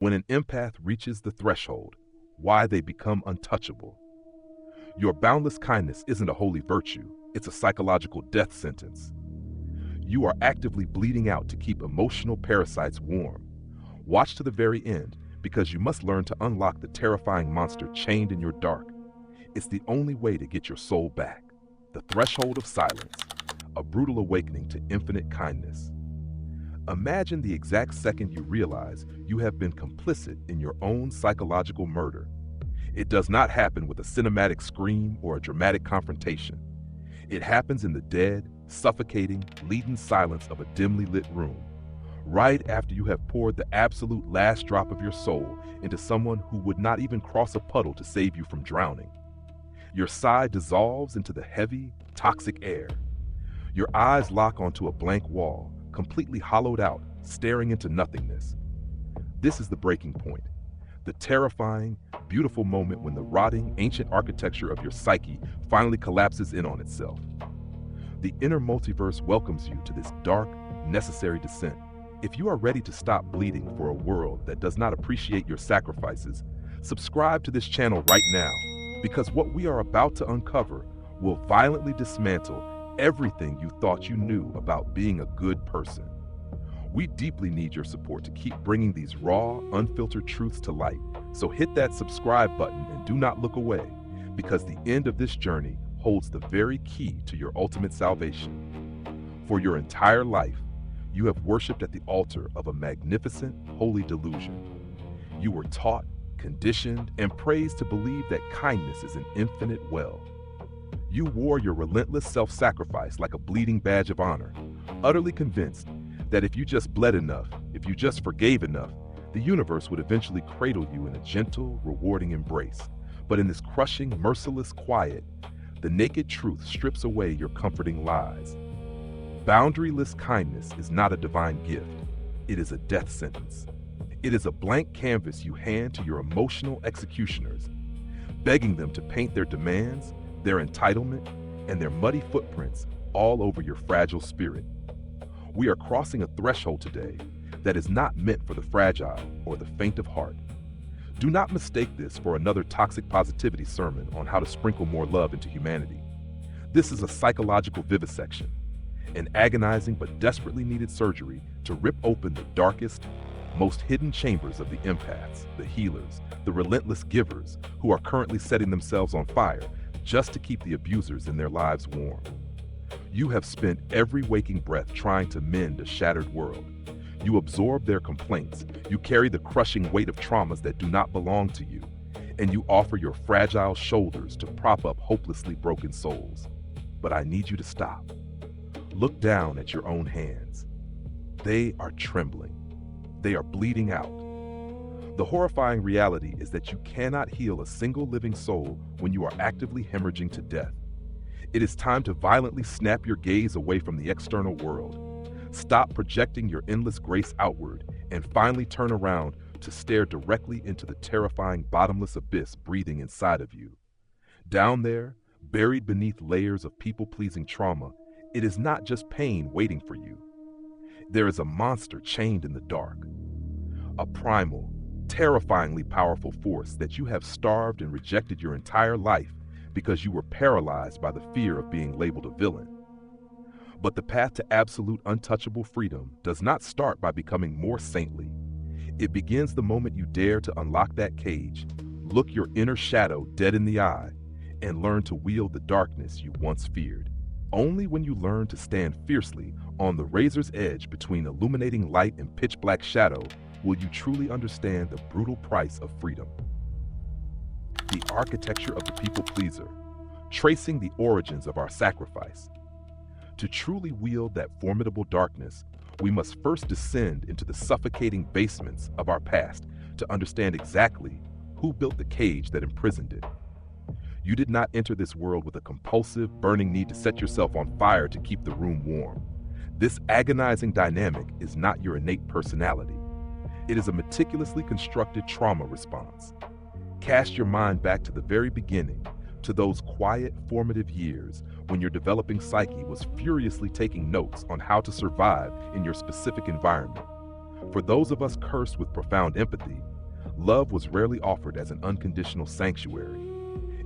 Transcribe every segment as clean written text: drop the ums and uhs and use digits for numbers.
When an empath reaches the threshold, why they become untouchable. Your boundless kindness isn't a holy virtue, it's a psychological death sentence. You are actively bleeding out to keep emotional parasites warm. Watch to the very end, because you must learn to unlock the terrifying monster chained in your dark. It's the only way to get your soul back. The threshold of silence, a brutal awakening to infinite kindness. Imagine the exact second you realize you have been complicit in your own psychological murder. It does not happen with a cinematic scream or a dramatic confrontation. It happens in the dead, suffocating, leaden silence of a dimly lit room, right after you have poured the absolute last drop of your soul into someone who would not even cross a puddle to save you from drowning. Your sigh dissolves into the heavy, toxic air. Your eyes lock onto a blank wall, completely hollowed out, staring into nothingness. This is the breaking point, the terrifying, beautiful moment when the rotting, ancient architecture of your psyche finally collapses in on itself. The inner multiverse welcomes you to this dark, necessary descent. If you are ready to stop bleeding for a world that does not appreciate your sacrifices, subscribe to this channel right now, because what we are about to uncover will violently dismantle everything you thought you knew about being a good person. We deeply need your support to keep bringing these raw, unfiltered truths to light. So hit that subscribe button and do not look away, because the end of this journey holds the very key to your ultimate salvation. For your entire life, you have worshipped at the altar of a magnificent, holy delusion. You were taught, conditioned, and praised to believe that kindness is an infinite well. You wore your relentless self-sacrifice like a bleeding badge of honor, utterly convinced that if you just bled enough, if you just forgave enough, the universe would eventually cradle you in a gentle, rewarding embrace. But in this crushing, merciless quiet, the naked truth strips away your comforting lies. Boundaryless kindness is not a divine gift. It is a death sentence. It is a blank canvas you hand to your emotional executioners, begging them to paint their demands, their entitlement, and their muddy footprints all over your fragile spirit. We are crossing a threshold today that is not meant for the fragile or the faint of heart. Do not mistake this for another toxic positivity sermon on how to sprinkle more love into humanity. This is a psychological vivisection, an agonizing but desperately needed surgery to rip open the darkest, most hidden chambers of the empaths, the healers, the relentless givers who are currently setting themselves on fire just to keep the abusers in their lives warm. You have spent every waking breath trying to mend a shattered world. You absorb their complaints, you carry the crushing weight of traumas that do not belong to you, and you offer your fragile shoulders to prop up hopelessly broken souls. But I need you to stop. Look down at your own hands. They are trembling. They are bleeding out. The horrifying reality is that you cannot heal a single living soul when you are actively hemorrhaging to death. It is time to violently snap your gaze away from the external world. Stop projecting your endless grace outward and finally turn around to stare directly into the terrifying bottomless abyss breathing inside of you. Down there, buried beneath layers of people-pleasing trauma, it is not just pain waiting for you. There is a monster chained in the dark. A primal, terrifyingly powerful force that you have starved and rejected your entire life because you were paralyzed by the fear of being labeled a villain. But the path to absolute untouchable freedom does not start by becoming more saintly. It begins the moment you dare to unlock that cage, look your inner shadow dead in the eye, and learn to wield the darkness you once feared. Only when you learn to stand fiercely on the razor's edge between illuminating light and pitch black shadow will you truly understand the brutal price of freedom. The architecture of the people pleaser, tracing the origins of our sacrifice. To truly wield that formidable darkness, we must first descend into the suffocating basements of our past to understand exactly who built the cage that imprisoned it. You did not enter this world with a compulsive, burning need to set yourself on fire to keep the room warm. This agonizing dynamic is not your innate personality. It is a meticulously constructed trauma response. Cast your mind back to the very beginning, to those quiet, formative years when your developing psyche was furiously taking notes on how to survive in your specific environment. For those of us cursed with profound empathy, love was rarely offered as an unconditional sanctuary.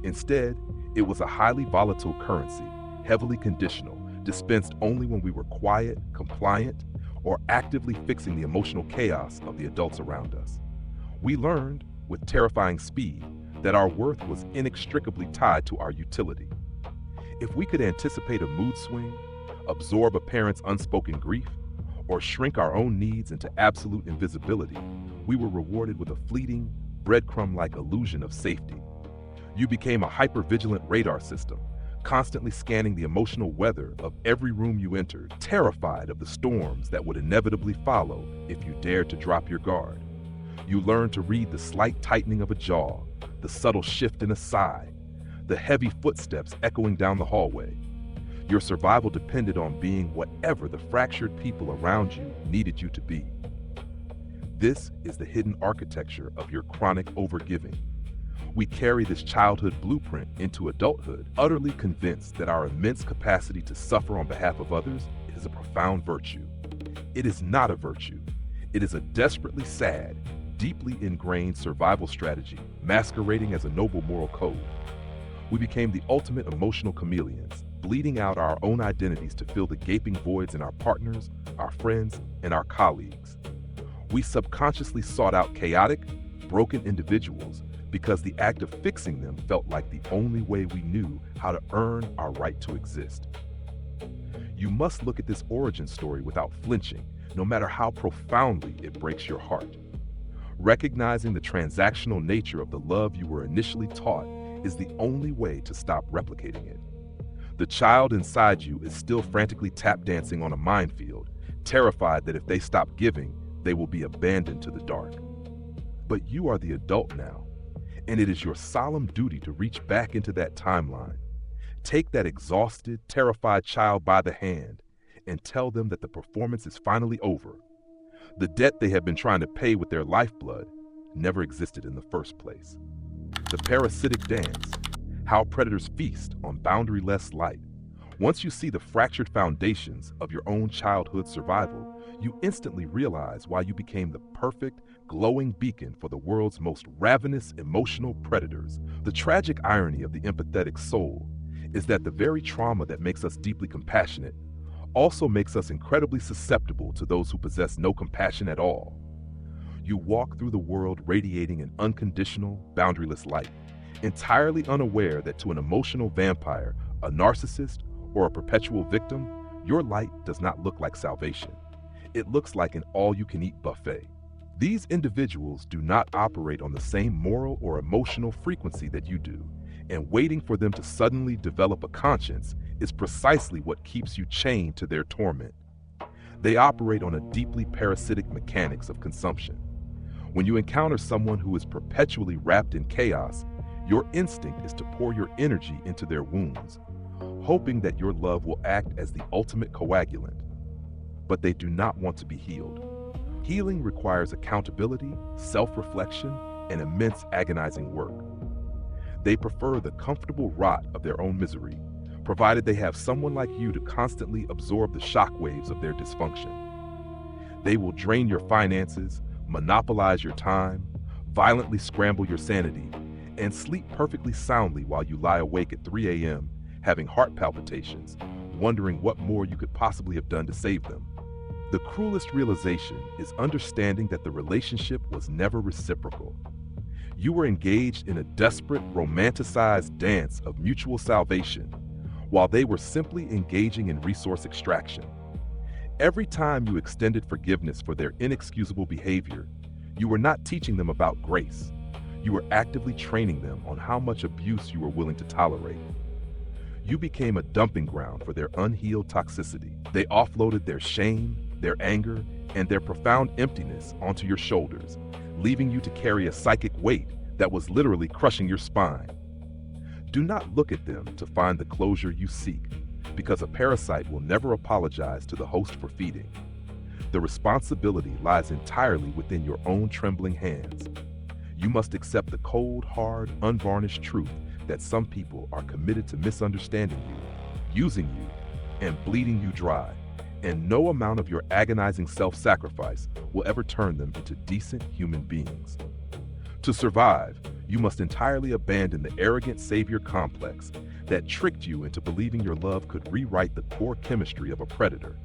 Instead, it was a highly volatile currency, heavily conditional, dispensed only when we were quiet, compliant, or actively fixing the emotional chaos of the adults around us. We learned, with terrifying speed, that our worth was inextricably tied to our utility. If we could anticipate a mood swing, absorb a parent's unspoken grief, or shrink our own needs into absolute invisibility, we were rewarded with a fleeting, breadcrumb-like illusion of safety. You became a hyper-vigilant radar system, constantly scanning the emotional weather of every room you entered, terrified of the storms that would inevitably follow if you dared to drop your guard. You learned to read the slight tightening of a jaw, the subtle shift in a sigh, the heavy footsteps echoing down the hallway. Your survival depended on being whatever the fractured people around you needed you to be. This is the hidden architecture of your chronic overgiving. We carry this childhood blueprint into adulthood, utterly convinced that our immense capacity to suffer on behalf of others is a profound virtue. It is not a virtue. It is a desperately sad, deeply ingrained survival strategy masquerading as a noble moral code. We became the ultimate emotional chameleons, bleeding out our own identities to fill the gaping voids in our partners, our friends, and our colleagues. We subconsciously sought out chaotic, broken individuals because the act of fixing them felt like the only way we knew how to earn our right to exist. You must look at this origin story without flinching, no matter how profoundly it breaks your heart. Recognizing the transactional nature of the love you were initially taught is the only way to stop replicating it. The child inside you is still frantically tap dancing on a minefield, terrified that if they stop giving, they will be abandoned to the dark. But you are the adult now, and it is your solemn duty to reach back into that timeline. Take that exhausted, terrified child by the hand and tell them that the performance is finally over. The debt they have been trying to pay with their lifeblood never existed in the first place. The parasitic dance, how predators feast on boundaryless light. Once you see the fractured foundations of your own childhood survival, you instantly realize why you became the perfect, glowing beacon for the world's most ravenous emotional predators. The tragic irony of the empathetic soul is that the very trauma that makes us deeply compassionate also makes us incredibly susceptible to those who possess no compassion at all. You walk through the world radiating an unconditional, boundaryless light, entirely unaware that to an emotional vampire, a narcissist, or a perpetual victim, your light does not look like salvation. It looks like an all-you-can-eat buffet. These individuals do not operate on the same moral or emotional frequency that you do, and waiting for them to suddenly develop a conscience is precisely what keeps you chained to their torment. They operate on a deeply parasitic mechanics of consumption. When you encounter someone who is perpetually wrapped in chaos, your instinct is to pour your energy into their wounds, hoping that your love will act as the ultimate coagulant. But they do not want to be healed. Healing requires accountability, self-reflection, and immense agonizing work. They prefer the comfortable rot of their own misery, provided they have someone like you to constantly absorb the shockwaves of their dysfunction. They will drain your finances, monopolize your time, violently scramble your sanity, and sleep perfectly soundly while you lie awake at 3 a.m., having heart palpitations, wondering what more you could possibly have done to save them. The cruelest realization is understanding that the relationship was never reciprocal. You were engaged in a desperate, romanticized dance of mutual salvation, while they were simply engaging in resource extraction. Every time you extended forgiveness for their inexcusable behavior, you were not teaching them about grace. You were actively training them on how much abuse you were willing to tolerate. You became a dumping ground for their unhealed toxicity. They offloaded their shame, their anger, and their profound emptiness onto your shoulders, leaving you to carry a psychic weight that was literally crushing your spine. Do not look at them to find the closure you seek, because a parasite will never apologize to the host for feeding. The responsibility lies entirely within your own trembling hands. You must accept the cold, hard, unvarnished truth that some people are committed to misunderstanding you, using you, and bleeding you dry, and no amount of your agonizing self-sacrifice will ever turn them into decent human beings. To survive, you must entirely abandon the arrogant savior complex that tricked you into believing your love could rewrite the core chemistry of a predator.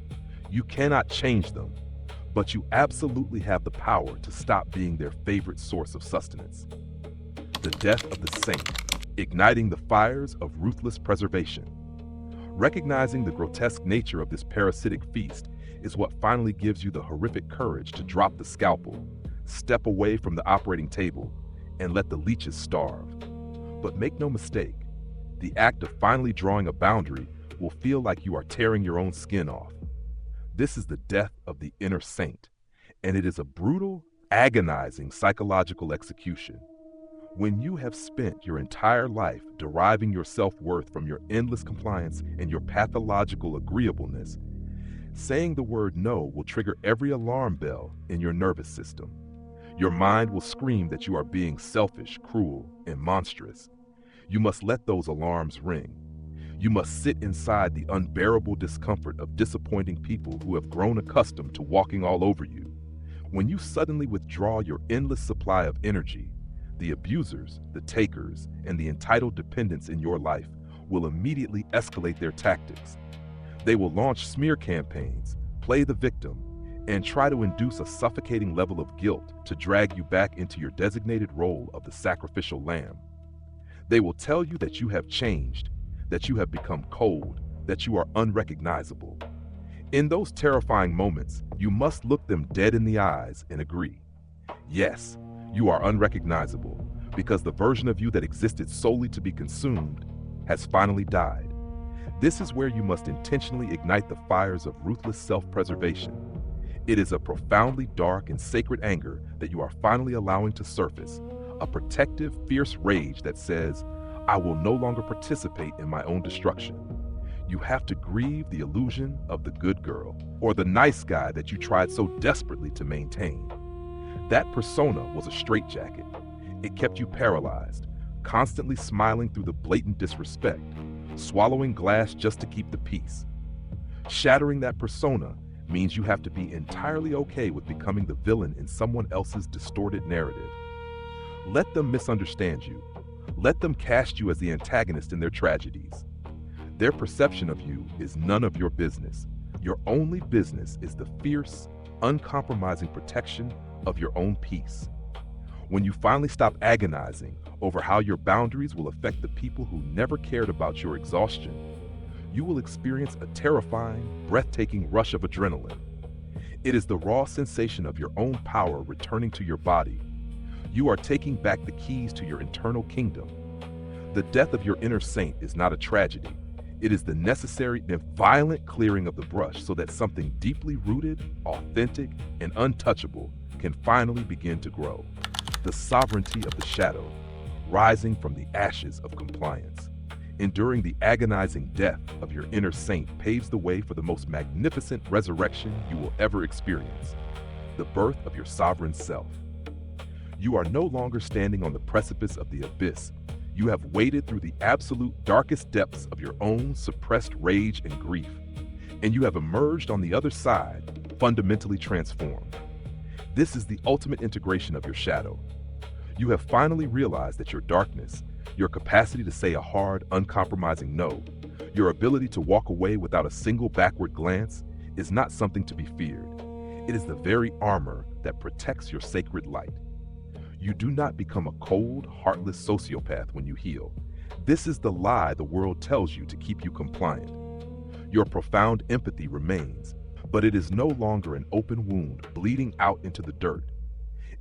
You cannot change them, but you absolutely have the power to stop being their favorite source of sustenance. The death of the saint, igniting the fires of ruthless preservation. Recognizing the grotesque nature of this parasitic feast is what finally gives you the horrific courage to drop the scalpel, step away from the operating table, and let the leeches starve. But make no mistake, the act of finally drawing a boundary will feel like you are tearing your own skin off. This is the death of the inner saint, and it is a brutal, agonizing psychological execution. When you have spent your entire life deriving your self-worth from your endless compliance and your pathological agreeableness, saying the word no will trigger every alarm bell in your nervous system. Your mind will scream that you are being selfish, cruel, and monstrous. You must let those alarms ring. You must sit inside the unbearable discomfort of disappointing people who have grown accustomed to walking all over you. When you suddenly withdraw your endless supply of energy, the abusers, the takers, and the entitled dependents in your life will immediately escalate their tactics. They will launch smear campaigns, play the victim, and try to induce a suffocating level of guilt to drag you back into your designated role of the sacrificial lamb. They will tell you that you have changed, that you have become cold, that you are unrecognizable. In those terrifying moments, you must look them dead in the eyes and agree. Yes, you are unrecognizable because the version of you that existed solely to be consumed has finally died. This is where you must intentionally ignite the fires of ruthless self-preservation. It is a profoundly dark and sacred anger that you are finally allowing to surface, a protective, fierce rage that says, I will no longer participate in my own destruction. You have to grieve the illusion of the good girl or the nice guy that you tried so desperately to maintain. That persona was a straitjacket. It kept you paralyzed, constantly smiling through the blatant disrespect, swallowing glass just to keep the peace. Shattering that persona means you have to be entirely okay with becoming the villain in someone else's distorted narrative. Let them misunderstand you. Let them cast you as the antagonist in their tragedies. Their perception of you is none of your business. Your only business is the fierce, uncompromising protection of your own peace. When you finally stop agonizing over how your boundaries will affect the people who never cared about your exhaustion, you will experience a terrifying, breathtaking rush of adrenaline. It is the raw sensation of your own power returning to your body. You are taking back the keys to your internal kingdom. The death of your inner saint is not a tragedy. It is the necessary and violent clearing of the brush so that something deeply rooted, authentic, and untouchable can finally begin to grow. The sovereignty of the shadow, rising from the ashes of compliance. Enduring the agonizing death of your inner saint paves the way for the most magnificent resurrection you will ever experience, the birth of your sovereign self. You are no longer standing on the precipice of the abyss. You have waded through the absolute darkest depths of your own suppressed rage and grief, and you have emerged on the other side, fundamentally transformed. This is the ultimate integration of your shadow. You have finally realized that your darkness, your capacity to say a hard, uncompromising no, your ability to walk away without a single backward glance is not something to be feared. It is the very armor that protects your sacred light. You do not become a cold, heartless sociopath when you heal. This is the lie the world tells you to keep you compliant. Your profound empathy remains, but it is no longer an open wound bleeding out into the dirt.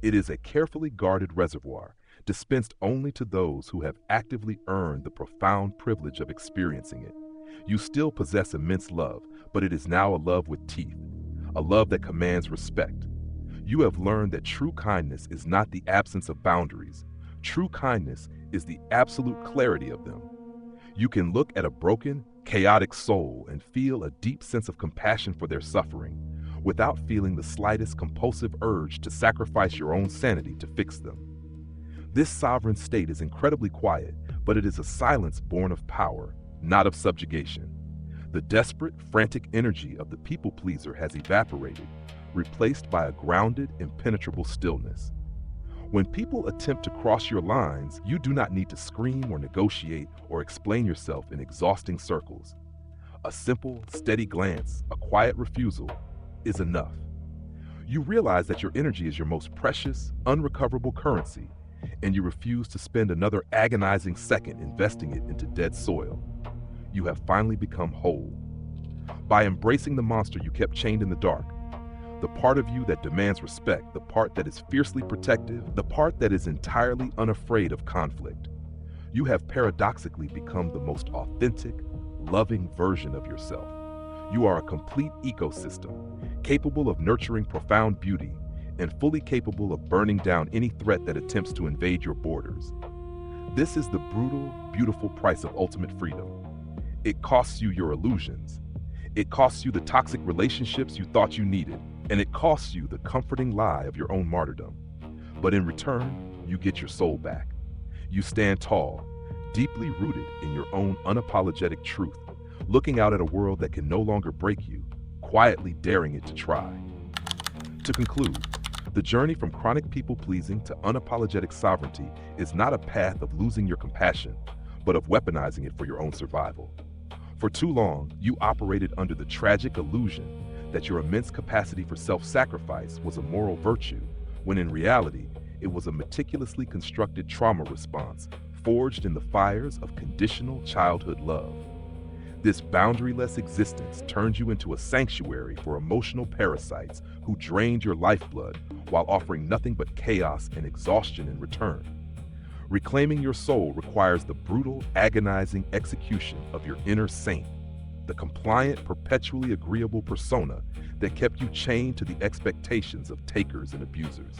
It is a carefully guarded reservoir, dispensed only to those who have actively earned the profound privilege of experiencing it. You still possess immense love, but it is now a love with teeth, a love that commands respect. You have learned that true kindness is not the absence of boundaries. True kindness is the absolute clarity of them. You can look at a broken, chaotic soul and feel a deep sense of compassion for their suffering, without feeling the slightest compulsive urge to sacrifice your own sanity to fix them. This sovereign state is incredibly quiet, but it is a silence born of power, not of subjugation. The desperate, frantic energy of the people pleaser has evaporated, replaced by a grounded, impenetrable stillness. When people attempt to cross your lines, you do not need to scream or negotiate or explain yourself in exhausting circles. A simple, steady glance, a quiet refusal, is enough. You realize that your energy is your most precious, unrecoverable currency, and you refuse to spend another agonizing second investing it into dead soil. You have finally become whole. By embracing the monster you kept chained in the dark, the part of you that demands respect, the part that is fiercely protective, the part that is entirely unafraid of conflict, you have paradoxically become the most authentic, loving version of yourself. You are a complete ecosystem, capable of nurturing profound beauty and fully capable of burning down any threat that attempts to invade your borders. This is the brutal, beautiful price of ultimate freedom. It costs you your illusions. It costs you the toxic relationships you thought you needed, and it costs you the comforting lie of your own martyrdom. But in return, you get your soul back. You stand tall, deeply rooted in your own unapologetic truth, looking out at a world that can no longer break you, quietly daring it to try. To conclude, the journey from chronic people-pleasing to unapologetic sovereignty is not a path of losing your compassion, but of weaponizing it for your own survival. For too long, you operated under the tragic illusion that your immense capacity for self-sacrifice was a moral virtue, when in reality, it was a meticulously constructed trauma response forged in the fires of conditional childhood love. This boundaryless existence turned you into a sanctuary for emotional parasites who drained your lifeblood while offering nothing but chaos and exhaustion in return. Reclaiming your soul requires the brutal, agonizing execution of your inner saint, the compliant, perpetually agreeable persona that kept you chained to the expectations of takers and abusers.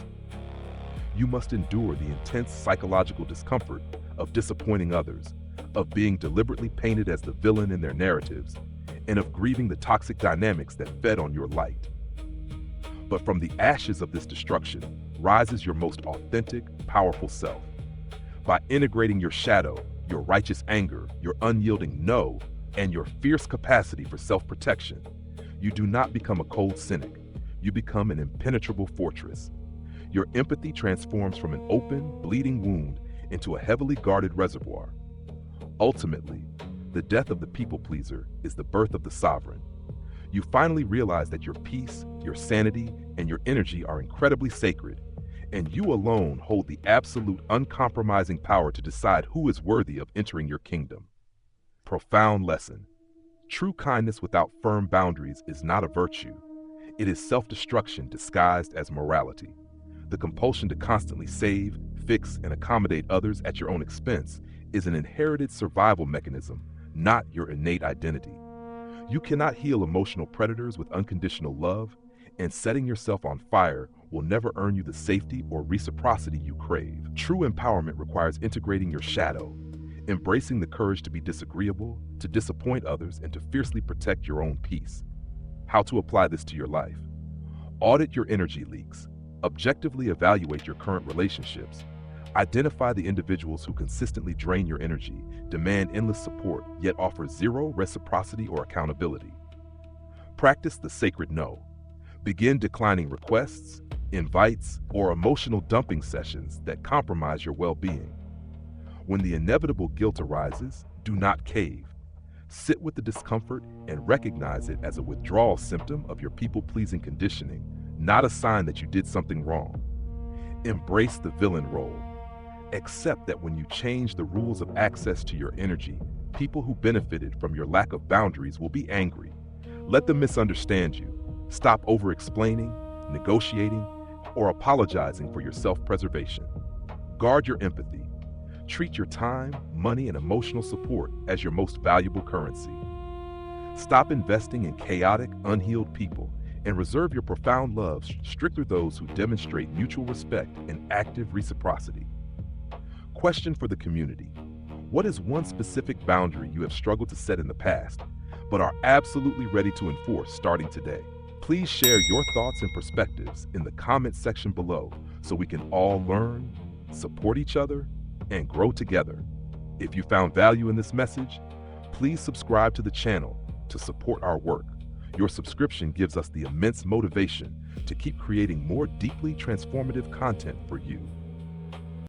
You must endure the intense psychological discomfort of disappointing others, of being deliberately painted as the villain in their narratives, and of grieving the toxic dynamics that fed on your light. But from the ashes of this destruction rises your most authentic, powerful self. By integrating your shadow, your righteous anger, your unyielding no, and your fierce capacity for self-protection, you do not become a cold cynic. You become an impenetrable fortress. Your empathy transforms from an open, bleeding wound into a heavily guarded reservoir. Ultimately, the death of the people-pleaser is the birth of the sovereign. You finally realize that your peace, your sanity, and your energy are incredibly sacred, and you alone hold the absolute, uncompromising power to decide who is worthy of entering your kingdom. Profound lesson. True kindness without firm boundaries is not a virtue. It is self-destruction disguised as morality. The compulsion to constantly save, fix, and accommodate others at your own expense is an inherited survival mechanism, not your innate identity. You cannot heal emotional predators with unconditional love, and setting yourself on fire will never earn you the safety or reciprocity you crave. True empowerment requires integrating your shadow, embracing the courage to be disagreeable, to disappoint others, and to fiercely protect your own peace. How to apply this to your life? Audit your energy leaks. Objectively evaluate your current relationships. Identify the individuals who consistently drain your energy, demand endless support, yet offer zero reciprocity or accountability. Practice the sacred no. Begin declining requests, invites, or emotional dumping sessions that compromise your well-being. When the inevitable guilt arises, do not cave. Sit with the discomfort and recognize it as a withdrawal symptom of your people-pleasing conditioning, not a sign that you did something wrong. Embrace the villain role. Accept that when you change the rules of access to your energy, people who benefited from your lack of boundaries will be angry. Let them misunderstand you. Stop over-explaining, negotiating, or apologizing for your self-preservation. Guard your empathy. Treat your time, money, and emotional support as your most valuable currency. Stop investing in chaotic, unhealed people and reserve your profound love strictly those who demonstrate mutual respect and active reciprocity. Question for the community. What is one specific boundary you have struggled to set in the past, but are absolutely ready to enforce starting today? Please share your thoughts and perspectives in the comment section below so we can all learn, support each other, and grow together. If you found value in this message, please subscribe to the channel to support our work. Your subscription gives us the immense motivation to keep creating more deeply transformative content for you.